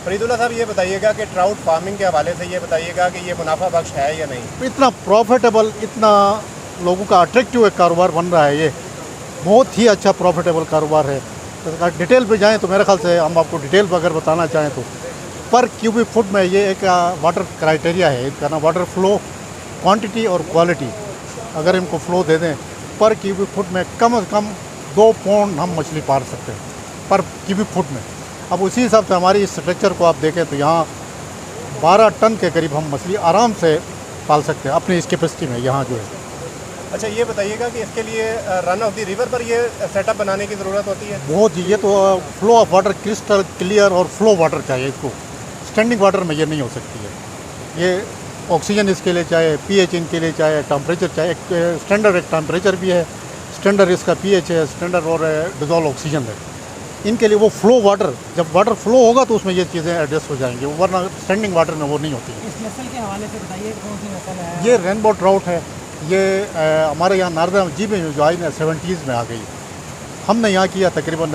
फरीदुल्लाह साहब ये बताइएगा कि ट्राउट फार्मिंग के हवाले से ये बताइएगा कि ये मुनाफा बख्श है या नहीं। इतना प्रॉफिटेबल, इतना लोगों का अट्रैक्टिव एक कारोबार बन रहा है, ये बहुत ही अच्छा प्रॉफिटेबल कारोबार है। तो अगर डिटेल पे जाएँ तो मेरे ख्याल से हम आपको डिटेल पर अगर बताना चाहें तो पर क्यूबिक फुट में ये एक वाटर क्राइटेरिया है इसका ना, वाटर फ्लो क्वांटिटी और क्वालिटी। अगर इनको फ्लो दे दें पर क्यूबिक फुट में कम से कम 2 पौंड हम मछली पाल सकते हैं पर क्यूबिक फुट में। अब उसी हिसाब से हमारी इस स्ट्रक्चर को आप देखें तो यहाँ 12 टन के करीब हम मछली आराम से पाल सकते हैं अपनी इस कैपेसिटी में यहाँ जो है। अच्छा ये बताइएगा कि इसके लिए रन ऑफ द रिवर पर ये सेटअप बनाने की ज़रूरत होती है। बहुत ही, ये तो flow of water crystal clear और फ्लो वाटर चाहिए इसको, स्टैंडिंग वाटर में ये नहीं हो सकती है। ये ऑक्सीजन इसके लिए चाहिए, पीएच इनके लिए चाहिए, टेम्परेचर चाहिए, स्टैंडर्ड एक टेम्परेचर भी है, स्टैंडर्ड इसका पीएच है, स्टैंडर्ड और डिजॉल्व ऑक्सीजन है। इनके लिए वो फ्लो वाटर, जब वाटर फ्लो होगा तो उसमें ये चीज़ें एडजस्ट हो जाएंगी, वरना स्टैंडिंग वाटर में वो नहीं होती है। इस नस्ल के हवाले से बताइए कौन सी नस्ल है? ये रेनबो ट्राउट है। ये हमारे यहाँ नार्दर्न जी में जो आई ना 70s में आ गई। हमने यहाँ किया तकरीबन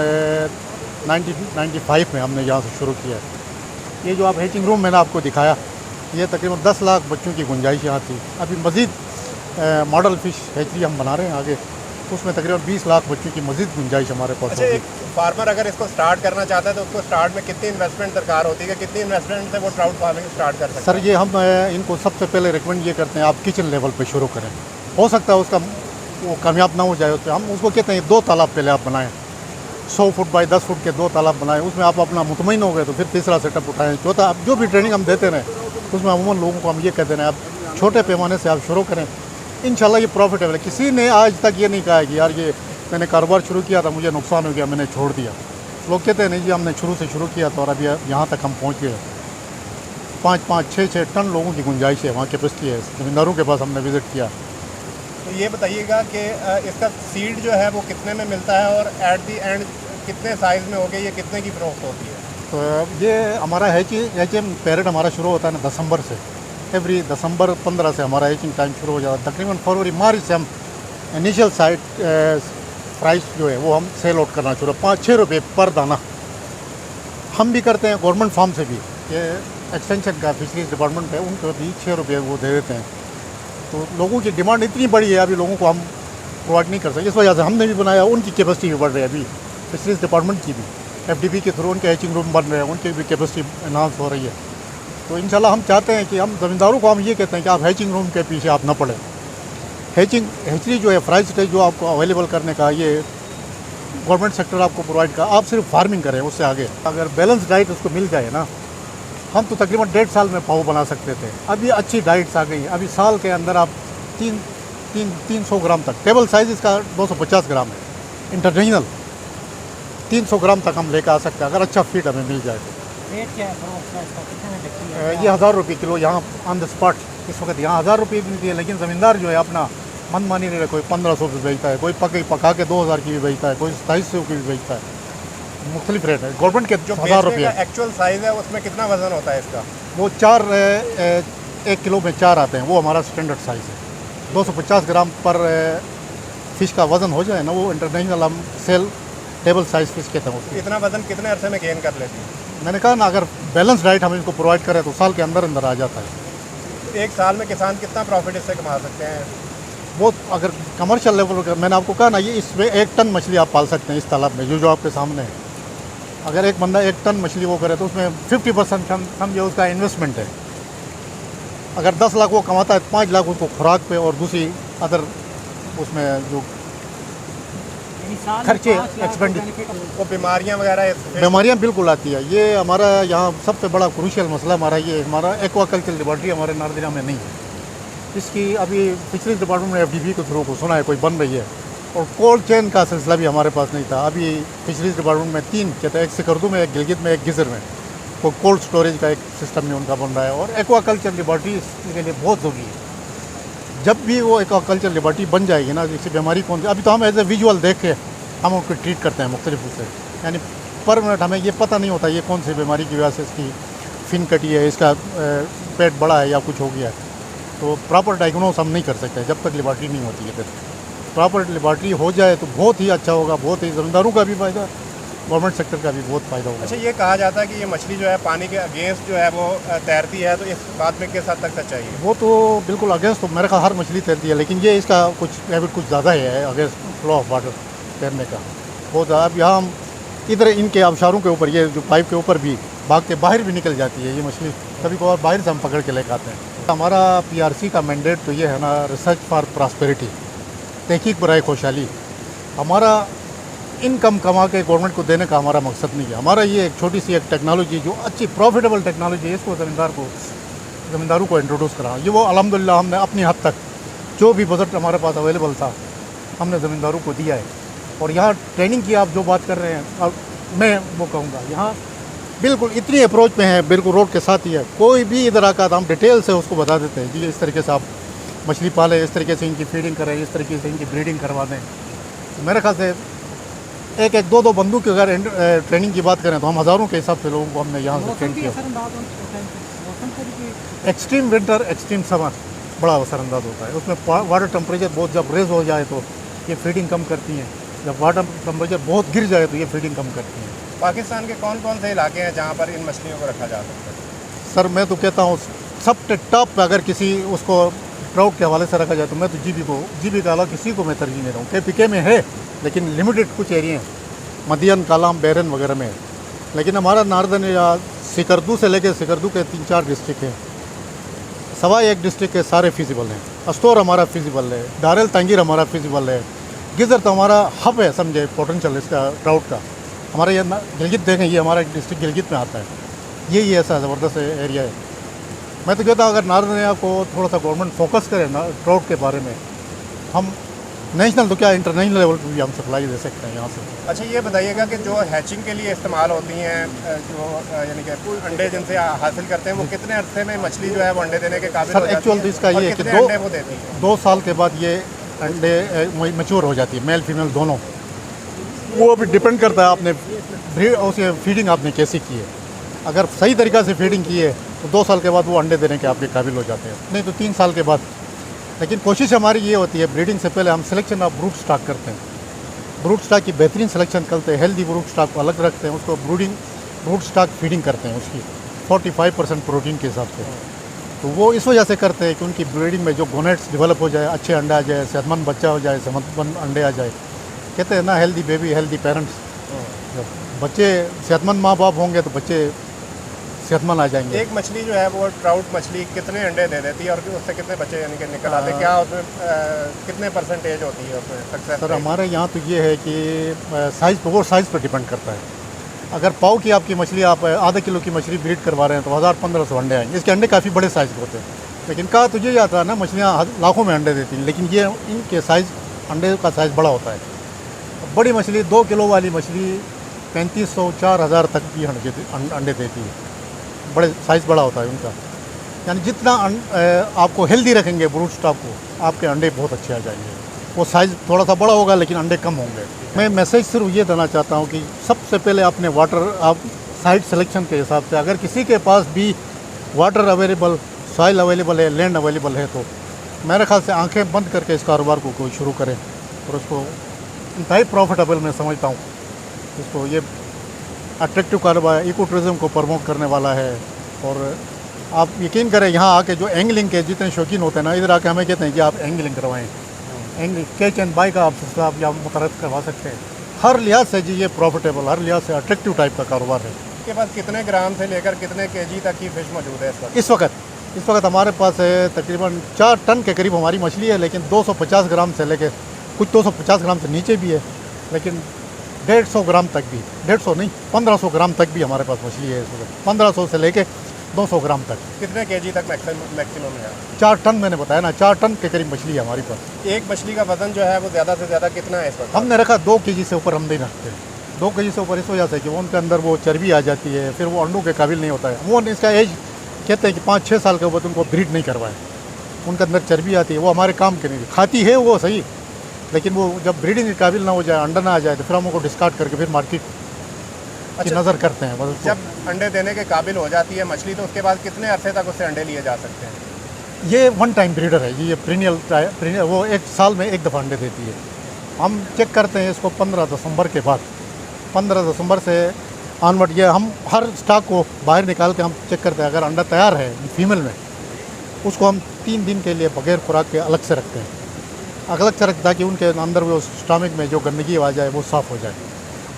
1995 में हमने यहाँ से शुरू किया। ये जो आप हैचिंग रूम मैंने आपको दिखाया, ये तकरीबन 10 लाख बच्चों की गुंजाइश यहाँ थी। अभी मज़ीद मॉडल फ़िश हैचरी हम बना रहे हैं आगे, उसमें तकरीबन 20 लाख बच्चों की मज़ीद गुंजाइश हमारे पास अच्छा, होगी। एक फार्मर अगर इसको स्टार्ट करना चाहता है तो उसको स्टार्ट में कितनी इन्वेस्टमेंट दरकार होती है, कितनी इन्वेस्टमेंट से वो ट्राउट फार्मिंग स्टार्ट कर सकता सर ये हम इनको सबसे पहले रिकमेंड ये करते हैं आप किचन लेवल पे शुरू करें। हो सकता है उसका वो कामयाब ना हो जाए, उस पर हम उसको कहते हैं 2 तालाब पहले आप बनाएं, 100 फुट बाई 10 फुट के 2 तालाब बनाएं। उसमें आप अपना मुतमईन हो गए तो फिर तीसरा सेटअप उठाएं, चौथा। अब जो भी ट्रेनिंग हम देते रहें उसमें अमूमन लोगों को हम ये कहते हैं आप छोटे पैमाने से आप शुरू करें, इंशाल्लाह ये प्रॉफिटेबल है। किसी ने आज तक ये नहीं कहा है कि यार ये मैंने कारोबार शुरू किया था मुझे नुकसान हो गया मैंने छोड़ दिया। लोग कहते हैं नहीं जी हमने शुरू से शुरू किया था और अभी यहाँ तक हम पहुँच गए। 5-5, 6-6 टन लोगों की गुंजाइश है, वहाँ कैपेसिटी है। ज़मींदारों के पास हमने विज़िट किया। तो ये बताइएगा कि इसका सीड जो है वो कितने में मिलता है और एट दी एंड कितने साइज़ में हो गई, ये कितने की फ़रोख्त होती है? तो ये हमारा हैचिंग पीरियड हमारा शुरू होता है ना दिसंबर से। एवरी दिसंबर 15 से हमारा हैचिंग टाइम शुरू हो जाता है। तकरीबन फरवरी मार्च से हम इनिशियल साइट प्राइस जो है वो हम सेल आउट करना शुरू, 5-6 रुपये पर दाना हम भी करते हैं। गवर्नमेंट फार्म से भी ये एक्सटेंशन का फिशरीज डिपार्टमेंट है, उनको भी 6 रुपये वो दे देते हैं। तो लोगों की डिमांड इतनी बड़ी है, अभी लोगों को हम प्रोवाइड नहीं कर सकते। इस वजह से हमने भी बनाया, उनकी कैपेसिटी भी बढ़ रही है। अभी फिशरीज डिपार्टमेंट की भी FDP के थ्रू उनके हैचिंग रूम बन रहे हैं, उनकी भी कैपेसिटी एनहांस हो रही है। तो इंशाल्लाह हम चाहते हैं कि हम ज़मींदारों को हम ये कहते हैं कि आप हैचिंग रूम के पीछे आप न पड़ें। हैचरी जो है प्राइस स्टेज जो आपको अवेलेबल करने का ये गवर्नमेंट सेक्टर आपको प्रोवाइड का, आप सिर्फ फार्मिंग करें। उससे आगे अगर बैलेंस डाइट उसको मिल जाए ना, हम तो तकरीबन 1.5 साल में पाव बना सकते थे। अभी अच्छी डाइट्स आ गई, अभी साल के अंदर आप 300 ग्राम तक, टेबल साइज़ इसका 250 ग्राम है, इंटरनेशनल 300 ग्राम तक हम लेकर आ सकते हैं अगर अच्छा फीड हमें मिल जाए तो। रेट क्या है फ़रोख्त का इसका, कितने में बिकती है? ये 1000 रुपये किलो यहाँ ऑन द स्पॉट इस वक्त यहाँ 1000 रुपये की मिलती है। लेकिन ज़मींदार जो है अपना मनमानी नहीं रहे, कोई 1500 की बेचता है, कोई पका के 2000 की भी बेचता है, कोई 2700 की भी बेचता है। मुख्तलिफ रेट है। गवर्नमेंट के जो 1000 रुपये एक्चुअल साइज़ है उसमें कितना वज़न होता है इसका? वो 1 किलो में 4 आते हैं, वो हमारा स्टैंडर्ड साइज़ है। 250 ग्राम पर फ़िश का वज़न हो जाए ना, वो इंटरनेशनल हम सेल टेबल साइज़ फ़िश कहते हैं उसको। इतना वज़न कितने अरसे में गेन कर लेती है? मैंने कहा ना अगर बैलेंस डाइट हम इनको प्रोवाइड करें तो साल के अंदर अंदर आ जाता है। एक साल में किसान कितना प्रॉफिट इससे कमा सकते हैं? बहुत, अगर कमर्शियल लेवल पर, मैंने आपको कहा ना ये इसमें 1 टन मछली आप पाल सकते हैं इस तालाब में जो आपके सामने है। अगर एक बंदा 1 टन मछली वो करे तो उसमें 50% समझे उसका इन्वेस्टमेंट है। अगर 10 लाख वो कमाता है, 5 लाख उसको खुराक पे और दूसरी अदर उसमें जो खर्चे एक्सपेंडिचर, वो बीमारियां वगैरह बीमारियाँ बिल्कुल आती है। ये हमारा यहाँ सबसे बड़ा क्रूशियल मसला हमारा ये हमारा एक्वाकल्चर लेबॉर्ट्री हमारे नारदिना में नहीं है। इसकी अभी फिशरीज डिपार्टमेंट में FDP के थ्रू को सुना है कोई बन रही है, और कोल्ड चेन का सिलसिला भी हमारे पास नहीं था। अभी फिशरीज डिपार्टमेंट में 3 कहते हैं, एक सिकरदू में, एक गिलगित में, एक गिजर में, वो कोल्ड स्टोरेज का एक सिस्टम में उनका बन रहा है। और एक्वाकल्चर लेबॉर्ट्री इसके लिए बहुत ज़रूरी है। जब भी वो एक्वाकल्चर लेबॉर्ट्री बन जाएगी ना, जैसे बीमारी कौन सी, अभी तो हम एज ए विजुअल देख के हम उनको ट्रीट करते हैं मुख्तलिफ से, यानी पर मिनट हमें ये पता नहीं होता ये कौन सी बीमारी की वजह से इसकी फिन कटी है, इसका पेट बड़ा है या कुछ हो गया है। तो प्रॉपर डायग्नोस हम नहीं कर सकते जब तक लेबॉर्ट्री नहीं होती है। फिर प्रॉपर लेबॉर्ट्री हो जाए तो बहुत ही अच्छा होगा, बहुत ही ज़मींदारों का भी फ़ायदा गवर्नमेंट सेक्टर का भी बहुत फ़ायदा होगा। अच्छा, ये कहा जाता है कि ये मछली जो है पानी के अगेंस्ट जो है वो तैरती है, तो इस बात में किस हद तक सच्चाई है? वो तो बिल्कुल अगेंस्ट, तो मेरे ख्याल हर मछली तैरती है, लेकिन ये इसका कुछ हैबिट कुछ ज़्यादा ही है अगेंस्ट फ्लो ऑफ वाटर तैरने का बहुत ज़्यादा। अब यहाँ हम इधर इनके आबशारों के ऊपर, ये जो पाइप के ऊपर भी भाग के बाहर भी निकल जाती है ये मछली, कभी कभार बाहर से हम पकड़ के लेकर आते हैं। हमारा PRC का मैंडेट तो ये है ना, रिसर्च फॉर प्रॉस्पेरिटी, तहकीक बराए खुशहाली। हमारा इनकम कमा के गवर्नमेंट को देने का हमारा मकसद नहीं है। हमारा ये एक छोटी सी एक टेक्नोलॉजी जो अच्छी प्रॉफिटेबल टेक्नोलॉजी है, इसको ज़मींदारों को इंट्रोड्यूस करा। ये वो अल्हम्दुलिल्लाह हमने अपनी हद तक जो भी बजट हमारे पास अवेलेबल था हमने ज़मींदारों को दिया है। और यहाँ ट्रेनिंग की आप जो बात कर रहे हैं, अब मैं वो कहूँगा यहाँ बिल्कुल इतनी अप्रोच में है, बिल्कुल रोड के साथ ही है। कोई भी इधर आकर हम डिटेल से उसको बता देते हैं जी, इस तरीके से आप मछली पालें, इस तरीके से इनकी फीडिंग करें, इस तरीके से इनकी ब्रीडिंग करवा दें। मेरे ख्याल से एक दो बंदूक की अगर ट्रेनिंग की बात करें तो हम हज़ारों के हिसाब से लोगों को हमने यहाँ से ट्रेन किया। एक्सट्रीम विंटर, एक्सट्रीम समर बड़ा असरअंदाज होता है। उसमें वाटर टेम्परेचर बहुत जब रेज हो जाए तो ये फीडिंग कम करती हैं, जब वाटर टेम्परेचर बहुत गिर जाए तो ये फीडिंग कम करती हैं। पाकिस्तान के कौन कौन से इलाके हैं जहाँ पर इन मछलियों को रखा जा सकता है? सर मैं तो कहता हूँ सब टॉप पे अगर किसी उसको ट्राउट के हवाले से रखा जाए तो मैं तो जीबी का अलावा किसी को मैं तरजीह नहीं रहा हूँ। KPK में है लेकिन लिमिटेड कुछ एरिया हैं, मदियन, कालाम, बैरन वगैरह में है। लेकिन हमारा नार्दन या सिकरदू से लेकर सिकरदू के 3-4 डिस्ट्रिक्ट हैं, सवाई एक डिस्ट्रिक्ट के सारे फिजिबल हैं। अस्तोर हमारा फिजिबल है, दारेल तंगीर हमारा फिजिबल है, गिजर तो हमारा हब है समझे पोटेंशियल इसका ट्राउट का। हमारे ये गिलगित देखें, ये हमारा डिस्ट्रिक्ट गिलगित में आता है, यही ऐसा ज़बरदस्त एरिया है। मैं तो कहता हूँ अगर नार्दन एरिया को थोड़ा सा गवर्नमेंट फोकस करे ना ट्राउट के बारे में, हम नेशनल तो क्या इंटरनेशनल लेवल पर भी हम सप्लाई दे सकते हैं यहाँ से। अच्छा, ये बताइएगा कि जो हैचिंग के लिए इस्तेमाल होती हैं, जो यानी कि अंडे जिनसे हासिल करते हैं, वो कितने अरसे में मछली जो है वो अंडे देने के काबिल सर हो जाती एक्चुअल है? तो इसका और ये है कि कितने अंडे वो देती है? 2 साल के बाद ये अंडे मैच्योर हो जाती है, मेल फीमेल दोनों। वो अभी डिपेंड करता है आपने उसे फीडिंग आपने कैसी की है। अगर सही तरीक़ा से फीडिंग की है तो 2 साल के बाद वो अंडे देने के आपके काबिल हो जाते हैं, नहीं तो 3 साल के बाद। लेकिन कोशिश हमारी ये होती है ब्रीडिंग से पहले हम सिलेक्शन ऑफ ब्रूड स्टॉक करते हैं, ब्रूड स्टॉक की बेहतरीन सिलेक्शन करते हैं, हेल्दी ब्रूड स्टॉक को अलग रखते हैं, उसको ब्रूड स्टॉक फीडिंग करते हैं उसकी 45% प्रोटीन के हिसाब से। तो वो इस वजह से करते हैं कि उनकी ब्रीडिंग में जो गोनेट्स डेवलप हो जाए, अच्छे अंडे आ जाए, सेहतमंद बच्चा हो जाए, सेहतमंद अंडे आ जाए। कहते हैं ना हेल्दी बेबी हेल्दी पेरेंट्स, जब बच्चे सेहतमंद माँ बाप होंगे तो बच्चे सेहतमंद आ जाएंगे। एक मछली जो है वो ट्राउट मछली कितने अंडे दे देती है और उससे कितने बच्चे यानी कि निकल आते हैं? क्या उसमें कितने परसेंटेज होती है उसमें सक्सेस? सर हमारे यहाँ तो ये है कि साइज़ पर, वो साइज़ पर डिपेंड करता है। अगर पाव की आपकी मछली, आप आधा किलो की मछली ब्रीड करवा रहे हैं तो 1000-1500 अंडे आएंगे। इसके अंडे काफ़ी बड़े साइज़ के होते हैं, लेकिन कहा तो ये आता है ना मछलियाँ लाखों में अंडे देती हैं, लेकिन ये इनके साइज़, अंडे का साइज़ बड़ा होता है। बड़ी मछली 2 किलो वाली मछली 3500-4000 तक भी अंडे देती है, बड़े साइज़ बड़ा होता है उनका। यानी जितना आपको हेल्दी रखेंगे ब्रूड स्टॉक को, आपके अंडे बहुत अच्छे आ जाएंगे। वो साइज़ थोड़ा सा बड़ा होगा लेकिन अंडे कम होंगे। मैं मैसेज सिर्फ ये देना चाहता हूँ कि सबसे पहले अपने वाटर, आप साइट सिलेक्शन के हिसाब से, अगर किसी के पास भी वाटर अवेलेबल, सॉइल अवेलेबल है, लैंड अवेलेबल है, तो मेरे ख्याल से आंखें बंद करके इस कारोबार को कोई शुरू करें और उसको इंतहाई प्रॉफिटेबल मैं समझता हूँ। इसको ये अट्रैक्टिव कारोबार, इको टूरिज़म को प्रमोट करने वाला है। और आप यकीन करें यहाँ आके जो एंगलिंग के जितने शौकीन होते हैं ना, इधर आके हमें कहते हैं कि आप एंगलिंग करवाएं, एंगलिंग कैच एंड बाय का आप सिलसिला आप यहाँ मुतरद करवा सकते हैं। हर लिहाज से जी ये प्रॉफिटेबल, हर लिहाज से अट्रैक्टिव टाइप का कारोबार है। इसके पास कितने ग्राम से लेकर कितने केजी तक की फिश मौजूद है इस वक्त? इस वक्त हमारे पास है तकरीबन 4 टन के करीब हमारी मछली है, लेकिन 250 ग्राम से लेकर कुछ 250 ग्राम से नीचे भी है, लेकिन 150 ग्राम तक भी, 150 नहीं 1500 ग्राम तक भी हमारे पास मछली है इस वक्त, 1500 से लेकर 200 ग्राम तक। कितने केजी तक मैक्सिमम है? 4 टन मैंने बताया ना, 4 टन के करीब मछली है हमारे पास। एक मछली का वजन जो है वो ज़्यादा से ज़्यादा कितना है इस वक्त? हमने रखा 2 केजी से ऊपर हम नहीं रखते। 2 केजी से ऊपर इस वजह से कि वो उनके अंदर वो चर्बी आ जाती है, फिर वो अंडों के काबिल नहीं होता है। वो इसका एज कहते हैं कि 5-6 साल के ऊपर उनको ब्रीड नहीं करवाएं, उनके अंदर चर्बी आती है, वो हमारे काम के नहीं। खाती है वो सही, लेकिन वो जब ब्रीडिंग के काबिल ना हो जाए, अंडा ना आ जाए, तो फिर हम उनको डिस्कार्ड करके फिर मार्केट की नज़र करते हैं। बस जब अंडे देने के काबिल हो जाती है मछली, तो उसके बाद कितने अरसे तक उससे अंडे लिए जा सकते हैं? ये 1 टाइम ब्रीडर है, ये प्रीनियल, वो 1 साल में 1 दफ़ा अंडे देती है। हम चेक करते हैं इसको 15 दिसंबर के बाद, 15 दिसंबर से ऑनवर्ड ये हम हर स्टॉक को बाहर निकाल के हम चेक करते हैं। अगर अंडा तैयार है फीमेल में, उसको हम 3 दिन के लिए बगैर खुराक के अलग से रखते हैं, अलग से रखते ताकि उनके अंदर वो स्टमक में जो गंदगी आ जाए वो साफ़ हो जाए।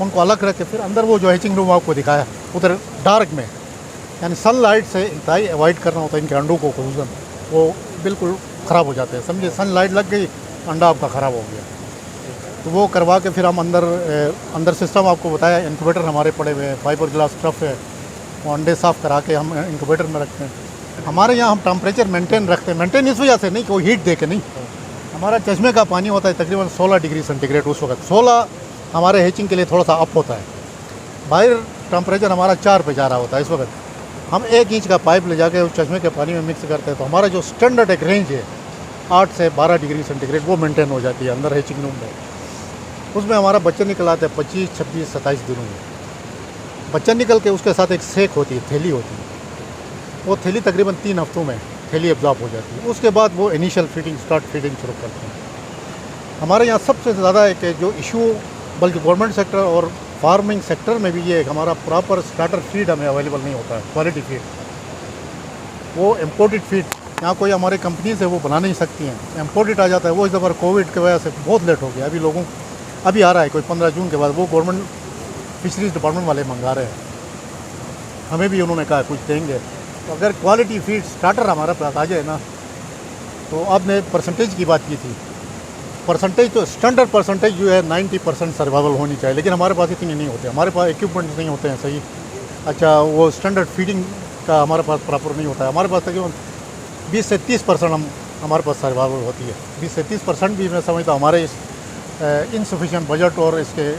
उनको अलग रख के फिर अंदर वो जो हैचिंग रूम आपको दिखाया उधर डार्क में, यानी सनलाइट से इंतहाई अवॉइड करना होता है इनके अंडों को, खुसूसन वो बिल्कुल ख़राब हो जाते हैं। समझिए सनलाइट लग गई, अंडा आपका ख़राब हो गया। तो वो करवा के फिर हम अंदर सिस्टम आपको बताया, इंक्यूबेटर हमारे पड़े हुए हैं, फाइबर ग्लास स्टफ है, वो अंडे साफ़ करा के हम इंक्यूबेटर में रखते हैं। हमारे यहाँ हम टेम्परेचर मेंटेन रखते हैं, मेंटेन इस वजह से नहीं कि वो हीट दे के नहीं। हमारा चश्मे का पानी होता है तकरीबन 16 डिग्री सेंटीग्रेड, उस वक्त 16 हमारे हैचिंग के लिए थोड़ा सा अप होता है। बाहर टेम्परेचर हमारा 4 पे जा रहा होता है इस वक्त। हम 1 इंच का पाइप ले जाके उस चश्मे के पानी में मिक्स करते हैं, तो हमारा जो स्टैंडर्ड एक रेंज है 8 से 12 डिग्री सेंटीग्रेड वो मेंटेन हो जाती है अंदर हैचिंग रूम में। उसमें हमारा बच्चा निकल आता है 25, 26, 27 दिनों में। बच्चा निकल के उसके साथ एक सेक होती है, थैली होती है, वो थैली तकरीबन 3 हफ्तों में थैली एब्जॉर्ब हो जाती है। उसके बाद वो इनिशियल फीडिंग स्टार्ट फीडिंग शुरू करते हैं। हमारे यहाँ सबसे ज़्यादा एक जो इशू, बल्कि गवर्नमेंट सेक्टर और फार्मिंग सेक्टर में भी ये है कि हमारा प्रॉपर स्टार्टर फीड हमें अवेलेबल नहीं होता है, क्वालिटी फीड। वो इम्पोर्टेड फीड यहाँ कोई हमारे कंपनीज है वो बना नहीं सकती हैं, इम्पोर्टेड आ जाता है। वो इस दफ़ा कोविड की वजह से बहुत लेट हो गया, अभी आ रहा है कोई 15 जून के बाद, वो गवर्नमेंट फिशरीज डिपार्टमेंट वाले मंगा रहे हैं। हमें भी उन्होंने कहा कुछ देंगे। तो अगर क्वालिटी फीड स्टार्टर हमारे पास आ जाए ना, तो आपने परसेंटेज की बात की थी, परसेंटेज तो स्टैंडर्ड परसेंटेज जो है 90% सर्वाइवल होनी चाहिए, लेकिन हमारे पास इतनी नहीं होते। हमारे पास इक्विपमेंट्स नहीं होते हैं सही। अच्छा, वो स्टैंडर्ड फीडिंग का हमारे पास प्रॉपर नहीं होता है। हमारे पास तकरीबन 20 से 30% हमारे पास सर्वाइवल होती है। 20 से 30% भी मैं समझता हूँ हमारे इस इनसफिशिएंट बजट और इसके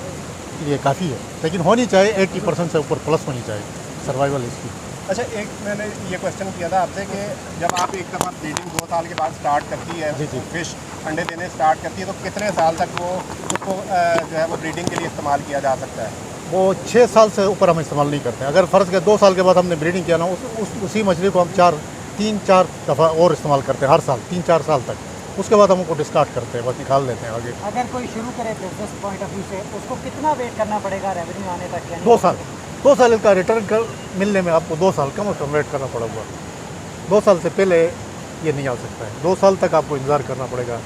लिए काफ़ी है, लेकिन होनी चाहिए 80% से ऊपर प्लस होनी चाहिए सर्वाइवल इसकी। अच्छा, एक मैंने ये क्वेश्चन किया था आपसे कि जब आप एक दफ़ा ब्रीडिंग 2 साल के बाद स्टार्ट करती है, जी जी, फिश अंडे देने स्टार्ट करती है, तो कितने साल तक वो उसको जो है वो ब्रीडिंग के लिए इस्तेमाल किया जा सकता है? वो 6 साल से ऊपर हम इस्तेमाल नहीं करते। अगर फ़र्ज़ के 2 साल के बाद हमने ब्रीडिंग किया ना, उसी मछली को हम 3-4 दफ़ा और इस्तेमाल करते हैं हर साल, 3-4 साल तक। उसके बाद हम उनको डिस्कार्ड करते हैं, बस निकाल देते हैं आगे। अगर कोई शुरू करे बिजनेस पॉइंट ऑफ व्यू से, उसको कितना वेट करना पड़ेगा रेवेन्यू आने तक? 2 साल, 2 साल का रिटर्न कर मिलने में आपको 2 साल कम से कम वेट करना पड़ेगा। 2 साल से पहले ये नहीं आ सकता है, 2 साल तक आपको इंतज़ार करना पड़ेगा।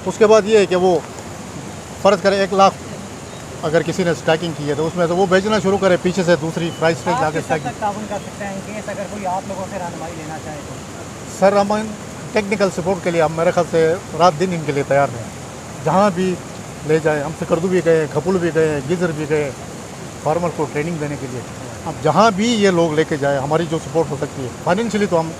उसके बाद ये है कि वो फ़र्ज़ करें 1 लाख अगर किसी ने स्टैकिंग की है, तो उसमें तो वो बेचना शुरू करे, पीछे से दूसरी प्राइस रेंज लाके स्टैकिंग। ताउन कर सकते हैं इन केस अगर कोई आप लोगों से रहनुमाई लेना चाहे तो? सर, हम टेक्निकल सपोर्ट के लिए हम मेरे ख्याल से रात दिन इनके लिए तैयार हैं। जहाँ भी ले जाए, हम सिकरदू भी गए, खपुल भी गए, गिजर भी गए, फार्मर को ट्रेनिंग देने के लिए। अब जहाँ भी ये लोग लेके जाए, हमारी जो सपोर्ट हो सकती है फाइनेंशियली, तो हम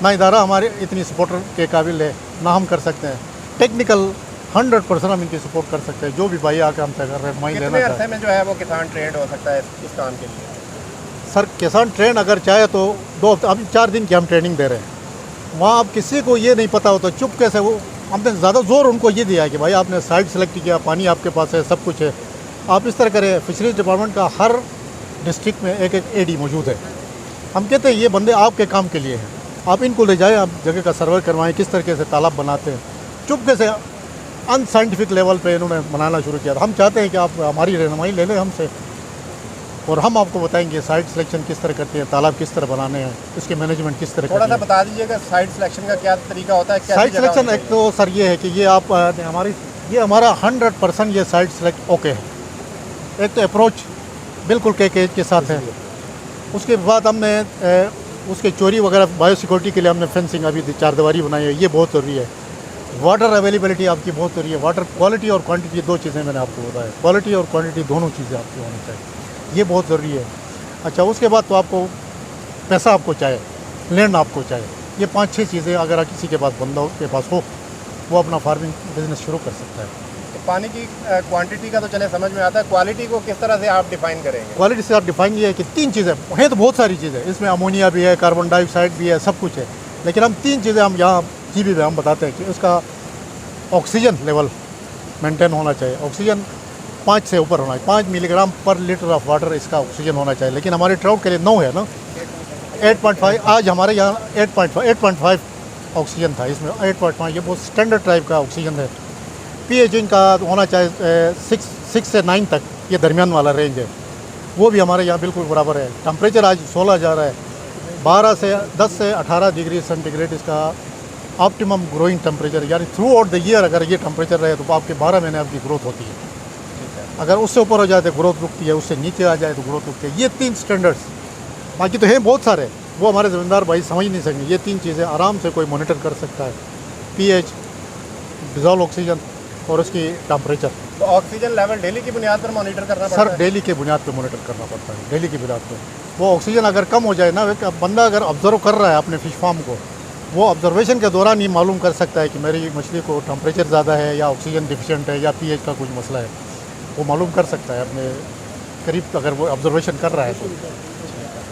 ना इदारा हमारे इतनी सपोर्टर के काबिल है ना हम कर सकते हैं। टेक्निकल 100% हम इनकी सपोर्ट कर सकते हैं। जो भी भाई आके हमसे कर रहे हैं, माइन लेना कितने चाहे अरसे में जो है वो किसान ट्रेंड हो सकता है इस काम के लिए? सर, किसान ट्रेन अगर चाहे तो 2 हफ्ते, अभी 4 दिन की हम ट्रेनिंग दे रहे हैं। वहाँ अब किसी को ये नहीं पता होता, चुप कैसे वो, हमने ज़्यादा जोर उनको ये दिया है कि भाई आपने साइट सेलेक्ट किया, पानी आपके पास है, सब कुछ है, आप इस तरह करें। फिशरीज डिपार्टमेंट का हर डिस्ट्रिक्ट में एक एडी मौजूद है। हम कहते हैं ये बंदे आपके काम के लिए हैं, आप इनको ले जाएं, आप जगह का सर्वे करवाएं, किस तरीके से तालाब बनाते हैं। चुपके से अनसाइंटिफिक लेवल पे इन्होंने बनाना शुरू किया। हम चाहते हैं कि आप हमारी रहनुमाई ले लें हमसे, और हम आपको बताएंगे साइट सिलेक्शन किस तरह करते हैं, तालाब किस तरह बनाने हैं, इसके मैनेजमेंट किस तरह थोड़ा सा करनी है। बता दीजिएगा साइट सिलेक्शन का क्या तरीका होता है? कैसी साइट जगह सिलेक्शन होनी एक तो सर ये है कि ये आप हमारा 100% ये साइट सिलेक्ट ओके है। एक तो अप्रोच बिल्कुल के के साथ है। उसके बाद हमने उसके चोरी वगैरह बायो सिक्योरिटी के लिए हमने फेंसिंग अभी 4 दीवारी बनाई है, ये बहुत ज़रूरी है। वाटर अवेलेबिलिटी आपकी बहुत ज़रूरी है। वाटर क्वालिटी और क्वांटिटी 2 चीज़ें मैंने आपको बताया, क्वालिटी और क्वांटिटी दोनों चीज़ें आपकी होनी चाहिए, ये बहुत ज़रूरी है। अच्छा, उसके बाद तो आपको पैसा आपको चाहिए, लैंड आपको चाहिए। ये 5-6 चीज़ें अगर किसी के पास बंदा के पास हो, वो अपना फार्मिंग बिजनेस शुरू कर सकता है। चाहिए? पानी की क्वांटिटी का तो चले समझ में आता है, क्वालिटी को किस तरह से आप डिफाइन करेंगे? क्वालिटी से आप डिफाइन ये है कि 3 चीज़ें हैं, तो बहुत सारी चीज़ें, इसमें अमोनिया भी है, कार्बन डाइऑक्साइड भी है, सब कुछ है, लेकिन हम 3 चीज़ें हम यहाँ जीबी में हम बताते हैं कि उसका ऑक्सीजन लेवल मेंटेन होना चाहिए। ऑक्सीजन 5 से ऊपर होना चाहिए, 5 मिलीग्राम पर लीटर ऑफ वाटर इसका ऑक्सीजन होना चाहिए। लेकिन हमारे ट्राउट के लिए 9 है ना, 8.5। आज हमारे यहाँ 8.5 ऑक्सीजन था, इसमें 8.5 ये बहुत स्टैंडर्ड टाइप का ऑक्सीजन है। पीएच इनका होना चाहिए 6 से 9 तक, ये दरमियान वाला रेंज है। वो भी हमारे यहाँ बिल्कुल बराबर है। टेम्परेचर आज 16 जा रहा है, 10 से 18 डिग्री सेंटीग्रेड इसका ऑप्टिमम ग्रोइंग टेम्परेचर, यानी थ्रू आउट द ईयर अगर ये टेम्परेचर रहे तो आपके 12 महीने आपकी ग्रोथ होती है। अगर उससे ऊपर हो जाए तो ग्रोथ रुकती है, उससे नीचे आ जाए तो ग्रोथ रुकती है। ये 3 स्टैंडर्ड्स, बाकी तो हैं बहुत सारे, वो हमारे ज़मींदार भाई समझ नहीं सकेंगे। ये 3 चीज़ें आराम से कोई मॉनिटर कर सकता है, पीएच, डिज़ोल्व ऑक्सीजन और उसकी टेम्परेचर। तो ऑक्सीजन लेवल डेली की बुनियाद पर मॉनिटर करना पड़ता सर है? डेली के बुनियाद पे मॉनिटर करना पड़ता है, डेली की बुनियाद पे। वो ऑक्सीजन अगर कम हो जाए ना, एक बंदा अगर ऑब्जर्व कर रहा है अपने फिश फार्म को, वो ऑब्जर्वेशन के दौरान ही मालूम कर सकता है कि मेरी मछली को टेम्परेचर ज़्यादा है या ऑक्सीजन डिफिशिएंट है या पीएच का कुछ मसला है। वो मालूम कर सकता है अपने करीब, अगर वो ऑब्जर्वेशन कर रहा है तो।